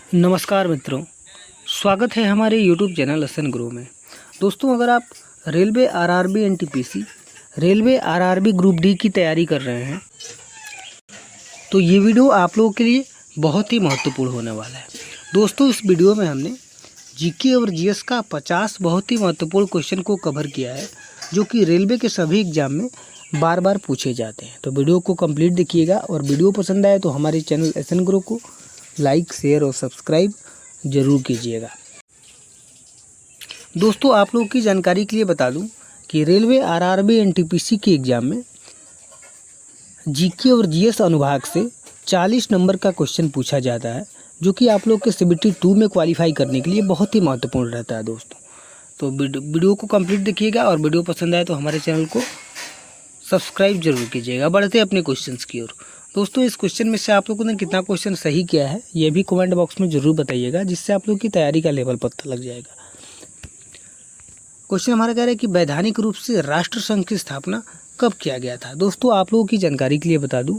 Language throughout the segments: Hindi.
नमस्कार मित्रों, स्वागत है हमारे YouTube चैनल एसएन गुरु में। दोस्तों, अगर आप railway RRB NTPC, railway RRB group D की तैयारी कर रहे हैं तो ये वीडियो आप लोगों के लिए बहुत ही महत्वपूर्ण होने वाला है। दोस्तों, इस वीडियो में हमने जीके और जीएस का 50 बहुत ही महत्वपूर्ण क्वेश्चन को कवर किया है, जो कि रेलवे के सभी एग्जाम में बार बार पूछे जाते हैं। तो वीडियो को कंप्लीट देखिएगा और वीडियो पसंद आए तो हमारे चैनल एसएन गुरु को लाइक, शेयर और सब्सक्राइब जरूर कीजिएगा। दोस्तों, आप लोगों की जानकारी के लिए बता दूं कि रेलवे आरआरबी एनटीपीसी के एग्ज़ाम में जीके और जीएस अनुभाग से 40 नंबर का क्वेश्चन पूछा जाता है, जो कि आप लोग के सीबीटी 2 में क्वालिफाई करने के लिए बहुत ही महत्वपूर्ण रहता है। दोस्तों, तो वीडियो को कंप्लीट देखिएगा और वीडियो पसंद आए तो हमारे चैनल को सब्सक्राइब जरूर कीजिएगा। बढ़ते अपने क्वेश्चंस की ओर। दोस्तों, इस क्वेश्चन में से आप लोगों ने कितना क्वेश्चन सही किया है ये भी कमेंट बॉक्स में जरूर बताइएगा, जिससे आप लोग की तैयारी का लेवल पता लग जाएगा। क्वेश्चन हमारा कह रहा है कि वैधानिक रूप से राष्ट्रसंघ की स्थापना कब किया गया था। दोस्तों, आप लोगों की जानकारी के लिए बता दूं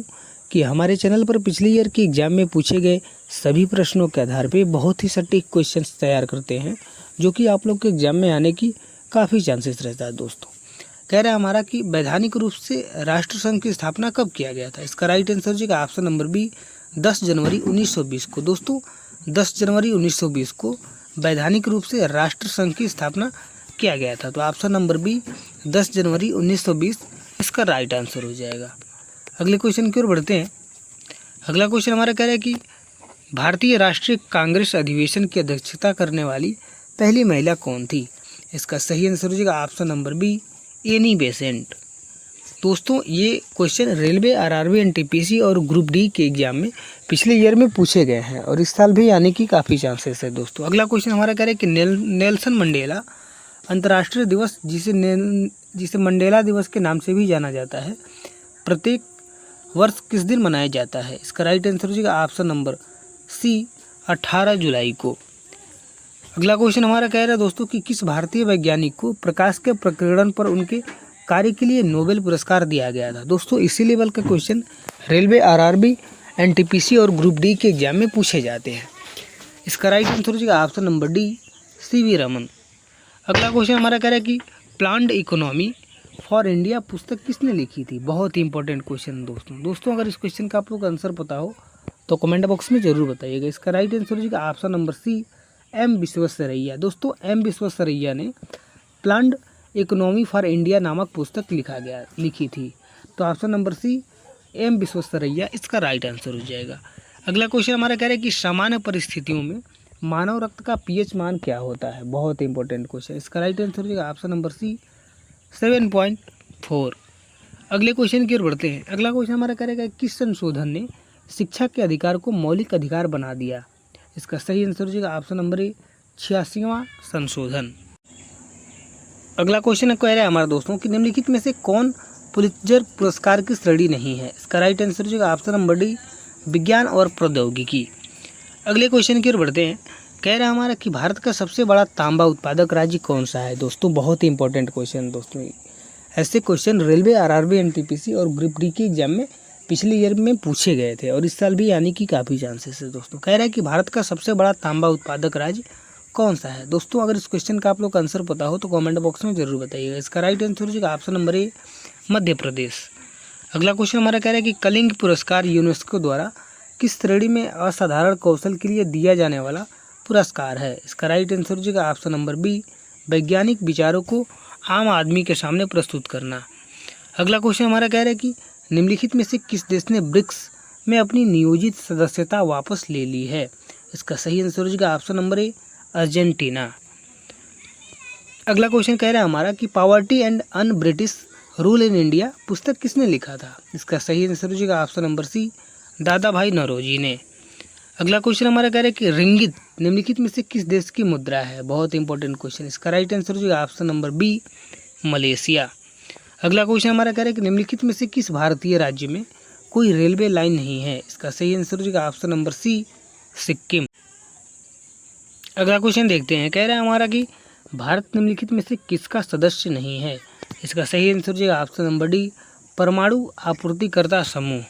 कि हमारे चैनल पर पिछले ईयर के एग्जाम में पूछे गए सभी प्रश्नों के आधार पर बहुत ही सटीक क्वेश्चन तैयार करते हैं, जो कि आप लोग के एग्जाम में आने की काफ़ी चांसेस रहता है। दोस्तों, कह रहा है हमारा कि वैधानिक रूप से राष्ट्रसंघ की स्थापना कब किया गया था। इसका राइट आंसर जी का ऑप्शन नंबर बी 10 जनवरी 1920 को। दोस्तों, 10 जनवरी 1920 को वैधानिक रूप से राष्ट्रसंघ की स्थापना किया गया था। तो ऑप्शन नंबर बी 10 जनवरी 1920 इसका राइट आंसर हो जाएगा। अगले क्वेश्चन की ओर बढ़ते हैं। अगला क्वेश्चन हमारा कह रहा है कि भारतीय राष्ट्रीय कांग्रेस अधिवेशन की अध्यक्षता करने वाली पहली महिला कौन थी। इसका सही आंसर हो जाएगा option number be Annie Besant. दोस्तों, ये क्वेश्चन रेलवे आरआरबी एनटीपीसी और ग्रुप डी के एग्जाम में पिछले ईयर में पूछे गए हैं और इस साल भी आने की काफ़ी चांसेस है। दोस्तों, अगला क्वेश्चन हमारा कह रहा है कि नेल्सन मंडेला अंतर्राष्ट्रीय दिवस, जिसे मंडेला दिवस के नाम से भी जाना जाता है, प्रत्येक वर्ष किस दिन मनाया जाता है। इसका राइट आंसर हो जाएगा ऑप्शन नंबर सी 18 जुलाई को। अगला क्वेश्चन हमारा कह रहा है दोस्तों कि किस भारतीय वैज्ञानिक को प्रकाश के प्रकीर्णन पर उनके कार्य के लिए नोबेल पुरस्कार दिया गया था। दोस्तों, इसी लेवल का क्वेश्चन रेलवे आरआरबी एनटीपीसी और ग्रुप डी के एग्जाम में पूछे जाते हैं। इसका राइट आंसर हो जाएगा option number D CV Raman. अगला क्वेश्चन हमारा कह रहा है कि प्लान्ड इकोनॉमी फॉर इंडिया पुस्तक किसने लिखी थी। बहुत ही इंपॉर्टेंट क्वेश्चन दोस्तों, अगर इस क्वेश्चन का आप लोग आंसर पता हो तो कमेंट बॉक्स में जरूर बताइएगा। इसका राइट आंसर हो जाएगा option number C M Visvesvaraya. दोस्तों, एम विश्वेश्वरैया ने प्लान्ड इकोनॉमी फॉर इंडिया नामक पुस्तक लिखी थी। तो option number C M Visvesvaraya इसका राइट आंसर हो जाएगा। अगला क्वेश्चन हमारा कह रहा है कि सामान्य परिस्थितियों में मानव रक्त का पीएच मान क्या होता है। बहुत इंपॉर्टेंट क्वेश्चन। इसका राइट आंसर हो जाएगा ऑप्शन नंबर सी 7.4। अगले क्वेश्चन की ओर बढ़ते हैं। अगला क्वेश्चन हमारा कह रहा है कि किस संशोधन ने शिक्षा के अधिकार को मौलिक अधिकार बना दिया। इसका सही आंसर हो जाएगा ऑप्शन नंबर ए 86वां संशोधन। अगला क्वेश्चन कह रहा है हमारे दोस्तों कि निम्नलिखित में से कौन पुलित्जर पुरस्कार की श्रेणी नहीं है। इसका राइट आंसर हो जाएगा ऑप्शन नंबर डी विज्ञान और प्रौद्योगिकी। अगले क्वेश्चन की ओर बढ़ते हैं। कह रहा है हमारा कि भारत का सबसे बड़ा तांबा उत्पादक राज्य कौन सा है। दोस्तों, बहुत ही इंपॉर्टेंट क्वेश्चन। दोस्तों, ऐसे क्वेश्चन रेलवे आरआरबी एनटीपीसी और ग्रुप डी के एग्जाम में पिछले ईयर में पूछे गए थे और इस साल भी आने की काफ़ी चांसेस है। दोस्तों, कह रहा है कि भारत का सबसे बड़ा तांबा उत्पादक राज्य कौन सा है। दोस्तों, अगर इस क्वेश्चन का आप लोग आंसर पता हो तो कमेंट बॉक्स में जरूर बताइएगा। इसका राइट आंसर हो जाएगा option number A Madhya Pradesh. अगला क्वेश्चन हमारा कह रहा है कि कलिंग पुरस्कार यूनेस्को द्वारा किस श्रेणी में असाधारण कौशल के लिए दिया जाने वाला पुरस्कार है। इसका राइट आंसर हो जाएगा ऑप्शन नंबर बी वैज्ञानिक विचारों को आम आदमी के सामने प्रस्तुत करना। अगला क्वेश्चन हमारा कह रहा है कि निम्नलिखित में से किस देश ने ब्रिक्स में अपनी नियोजित सदस्यता वापस ले ली है। इसका सही आंसर हो जाएगा ऑप्शन नंबर ए अर्जेंटीना। अगला क्वेश्चन कह रहा है हमारा कि poverty and un British rule in India पुस्तक किसने लिखा था। इसका सही आंसर हो जाएगा ऑप्शन नंबर सी दादा भाई नौरोजी ने। अगला क्वेश्चन हमारा कह रहा है कि रिंगित निम्नलिखित में से किस देश की मुद्रा है। बहुत इंपॉर्टेंट क्वेश्चन। इसका राइट आंसर हो जाएगा ऑप्शन नंबर बी मलेशिया। अगला क्वेश्चन हमारा कह रहा है कि निम्नलिखित में से किस भारतीय राज्य में कोई रेलवे लाइन नहीं है। इसका सही आंसर हो जाएगा ऑप्शन नंबर सी सिक्किम। अगला क्वेश्चन देखते हैं। कह रहा है हमारा कि भारत निम्नलिखित में से किसका सदस्य नहीं है। इसका सही आंसर हो जाएगा ऑप्शन नंबर डी परमाणु आपूर्तिकर्ता समूह।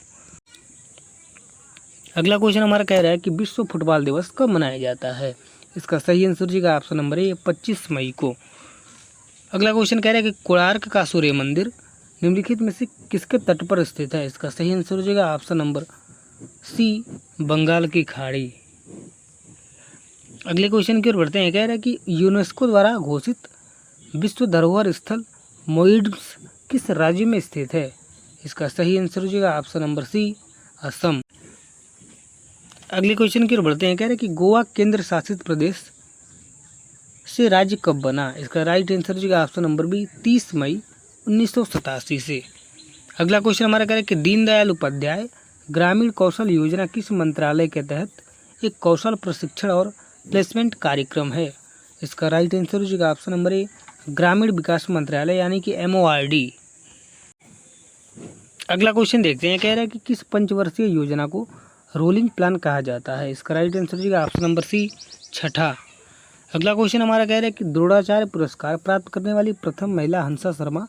अगला क्वेश्चन हमारा कह रहा है कि विश्व फुटबॉल दिवस कब मनाया जाता है। इसका सही आंसर का ऑप्शन नंबर ए 25 मई को। अगला क्वेश्चन कह रहा है कि कोणार्क का सूर्य मंदिर निम्नलिखित में से किसके तट पर स्थित है। इसका सही आंसर हो जाएगा ऑप्शन नंबर सी बंगाल की खाड़ी। अगले क्वेश्चन की ओर बढ़ते हैं। कह रहा है कि यूनेस्को द्वारा घोषित विश्व धरोहर स्थल मोइड्स किस राज्य में स्थित है। इसका सही आंसर हो जाएगा ऑप्शन नंबर सी असम। अगले क्वेश्चन की ओर बढ़ते हैं। कह रहे हैं कि गोवा केंद्र शासित प्रदेश से राज्य कब बना। इसका राइट आंसर हो जाएगा ऑप्शन नंबर बी 30 मई 1987 से। अगला क्वेश्चन हमारा कह रहा है कि दीनदयाल उपाध्याय ग्रामीण कौशल योजना किस मंत्रालय के तहत एक कौशल प्रशिक्षण और प्लेसमेंट कार्यक्रम है। इसका राइट आंसर हो जाएगा ऑप्शन नंबर ए ग्रामीण विकास मंत्रालय यानी कि MORD। अगला क्वेश्चन देखते हैं। कह रहा है कि किस पंचवर्षीय योजना को रोलिंग प्लान कहा जाता है। इसका राइट आंसर हो जाएगा ऑप्शन नंबर सी छठा। अगला क्वेश्चन हमारा कह रहा है कि द्रोणाचार्य पुरस्कार प्राप्त करने वाली प्रथम महिला हंसा शर्मा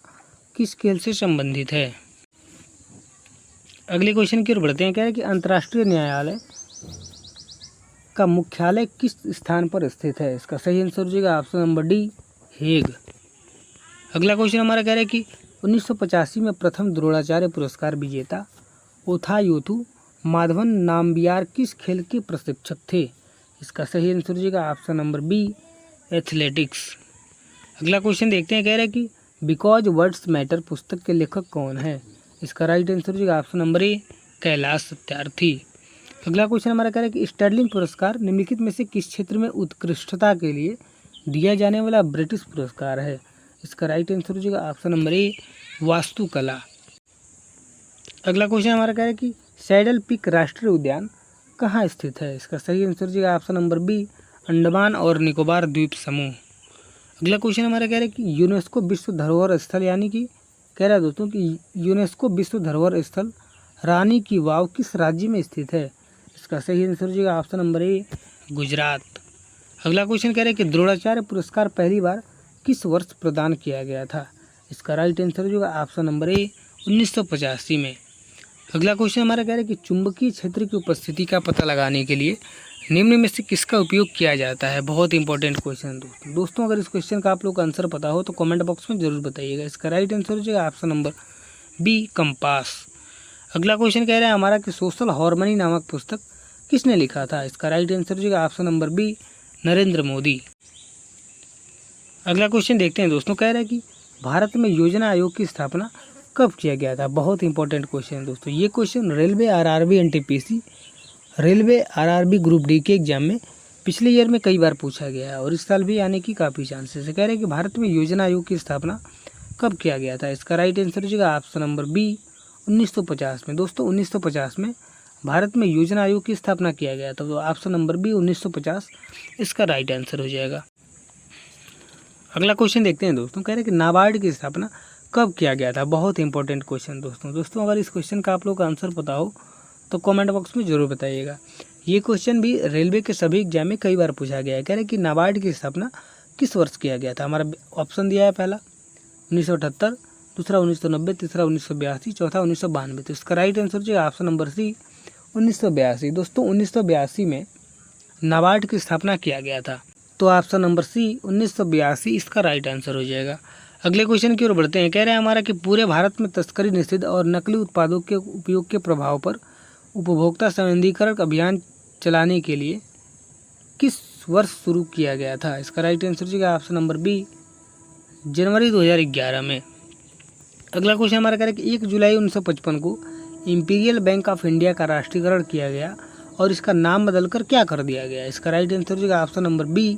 किस खेल से संबंधित है। अगले क्वेश्चन की ओर बढ़ते हैं। कह रहा है कि अंतर्राष्ट्रीय न्यायालय का मुख्यालय किस स्थान पर स्थित है। इसका सही आंसर हो जाएगा ऑप्शन नंबर डी हेग। अगला क्वेश्चन हमारा कह रहा है कि 1985 में प्रथम द्रोणाचार्य पुरस्कार विजेता ओथायोथु माधवन नाम्बियार किस खेल के प्रशिक्षक थे। इसका सही आंसर हो जाएगा ऑप्शन नंबर बी एथलेटिक्स। अगला क्वेश्चन देखते हैं। कह रहा है कि बिकॉज वर्ड्स मैटर पुस्तक के लेखक कौन है। इसका राइट आंसर हो जाएगा option number A Kailash Satyarthi. अगला क्वेश्चन हमारा कह रहा है कि स्टर्लिंग पुरस्कार निम्नलिखित में से किस क्षेत्र में उत्कृष्टता के लिए दिया जाने वाला ब्रिटिश पुरस्कार है। इसका राइट आंसर हो जाएगा ऑप्शन नंबर ए वास्तुकला। अगला क्वेश्चन हमारा कह रहा है कि सैडल पीक राष्ट्रीय उद्यान कहाँ स्थित है। इसका सही आंसर हो जाएगा ऑप्शन नंबर बी अंडमान और निकोबार द्वीप समूह। अगला क्वेश्चन हमारा कह रहा है कि यूनेस्को विश्व धरोहर स्थल यानी कि कह रहा है दोस्तों कि यूनेस्को विश्व धरोहर स्थल रानी की वाव किस राज्य में स्थित है। इसका सही आंसर हो जाएगा ऑप्शन नंबर ए गुजरात। अगला क्वेश्चन कह रहा है कि द्रोणाचार्य पुरस्कार पहली बार किस वर्ष प्रदान किया गया था। इसका राइट आंसर हो जाएगा ऑप्शन नंबर ए 1985 में। अगला क्वेश्चन हमारा कह रहा है कि चुंबकीय क्षेत्र की उपस्थिति का पता लगाने के लिए निम्न में से किसका उपयोग किया जाता है। बहुत इंपॉर्टेंट क्वेश्चन दोस्तों अगर इस क्वेश्चन का आप लोग का आंसर पता हो तो कमेंट बॉक्स में जरूर बताइएगा। इसका राइट आंसर हो जाएगा ऑप्शन नंबर बी कंपास। अगला क्वेश्चन कह रहा है हमारा कि सोशल हार्मनी नामक पुस्तक किसने लिखा था। इसका राइट आंसर हो जाएगा option number B Narendra Modi. अगला क्वेश्चन देखते हैं दोस्तों। कह रहा है कि भारत में योजना आयोग की स्थापना कब किया गया था। बहुत इंपॉर्टेंट क्वेश्चन है दोस्तों। ये question railway RRB NTPC railway RRB group D के एग्जाम में पिछले ईयर में कई बार पूछा गया है और इस साल भी आने की काफ़ी चांसेस है। कह रहे हैं कि भारत में योजना आयोग की स्थापना कब किया गया था। इसका राइट आंसर हो जाएगा ऑप्शन नंबर बी 1950 में। दोस्तों 1950 में भारत में योजना आयोग की स्थापना किया गया था, तो ऑप्शन नंबर बी 1950 इसका राइट आंसर हो जाएगा। अगला क्वेश्चन देखते हैं दोस्तों। कह रहे हैं कि नाबार्ड की स्थापना कब किया गया था। बहुत इंपॉर्टेंट क्वेश्चन दोस्तों अगर इस क्वेश्चन का आप लोग का आंसर पता हो तो कमेंट बॉक्स में जरूर बताइएगा। ये क्वेश्चन भी रेलवे के सभी एग्जाम में कई बार पूछा गया है। कह रहे हैं कि नाबार्ड की स्थापना किस वर्ष किया गया था। हमारा ऑप्शन दिया है पहला 1978, दूसरा 1990, तीसरा 1982, चौथा 1992। तो इसका राइट आंसर जो है ऑप्शन नंबर सी 1982। दोस्तों 1982 में नाबार्ड की स्थापना किया गया था, तो ऑप्शन नंबर सी 1982 इसका राइट आंसर हो जाएगा। अगले क्वेश्चन की ओर बढ़ते हैं। कह रहे हैं हमारा कि पूरे भारत में तस्करी निषिद्ध और नकली उत्पादों के उपयोग के प्रभाव पर उपभोक्ता संबंधीकरण अभियान चलाने के लिए किस वर्ष शुरू किया गया था। इसका राइट आंसर हो जाएगा ऑप्शन नंबर बी जनवरी 2011 में। अगला क्वेश्चन हमारा कह रहा है कि 1 जुलाई 1955 को इंपीरियल बैंक ऑफ इंडिया का राष्ट्रीयकरण किया गया और इसका नाम बदलकर क्या कर दिया गया। इसका राइट आंसर हो जाएगा option number B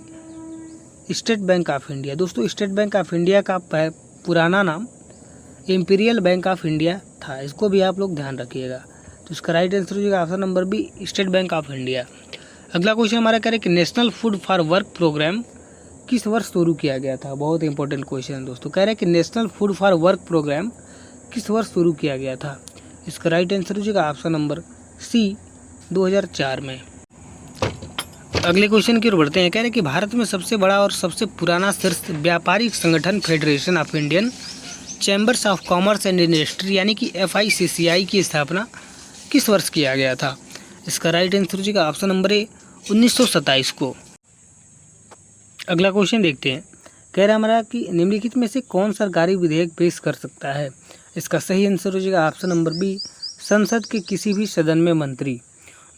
State Bank of India. दोस्तों स्टेट बैंक ऑफ इंडिया का पुराना नाम इंपीरियल बैंक ऑफ इंडिया था, इसको भी आप लोग ध्यान रखिएगा। तो इसका राइट आंसर हो जाएगा option number B State Bank of India. अगला क्वेश्चन हमारा कह रहे हैं कि National Food for Work Programme किस वर्ष शुरू किया गया था। बहुत इंपॉर्टेंट क्वेश्चन है दोस्तों। कह रहे हैं कि National Food for Work Programme किस वर्ष शुरू किया गया था। इसका राइट आंसर हो जाएगा ऑप्शन नंबर सी 2004 में। अगले क्वेश्चन की ओर बढ़ते हैं। कह रहे हैं कि भारत में सबसे बड़ा और सबसे पुराना शीर्ष व्यापारिक संगठन federation of Indian chambers of commerce and industry यानी कि FICCI की स्थापना किस वर्ष किया गया था। इसका राइट आंसर हो जाएगा ऑप्शन नंबर ए 1927 को। अगला क्वेश्चन देखते हैं। कह रहा हमारा कि निम्नलिखित में से कौन सरकारी विधेयक पेश कर सकता है। इसका सही आंसर हो जाएगा ऑप्शन नंबर बी संसद के किसी भी सदन में मंत्री।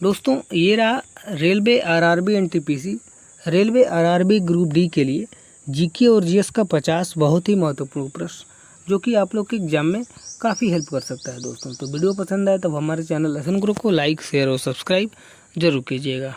दोस्तों ये रहा railway RRB NTPC railway RRB group D के लिए जीके और जीएस का 50 बहुत ही महत्वपूर्ण प्रश्न जो कि आप लोग के एग्जाम में काफ़ी हेल्प कर सकता है दोस्तों। तो वीडियो पसंद आए तब हमारे चैनल लेसन गुरु को लाइक शेयर और सब्सक्राइब जरूर कीजिएगा।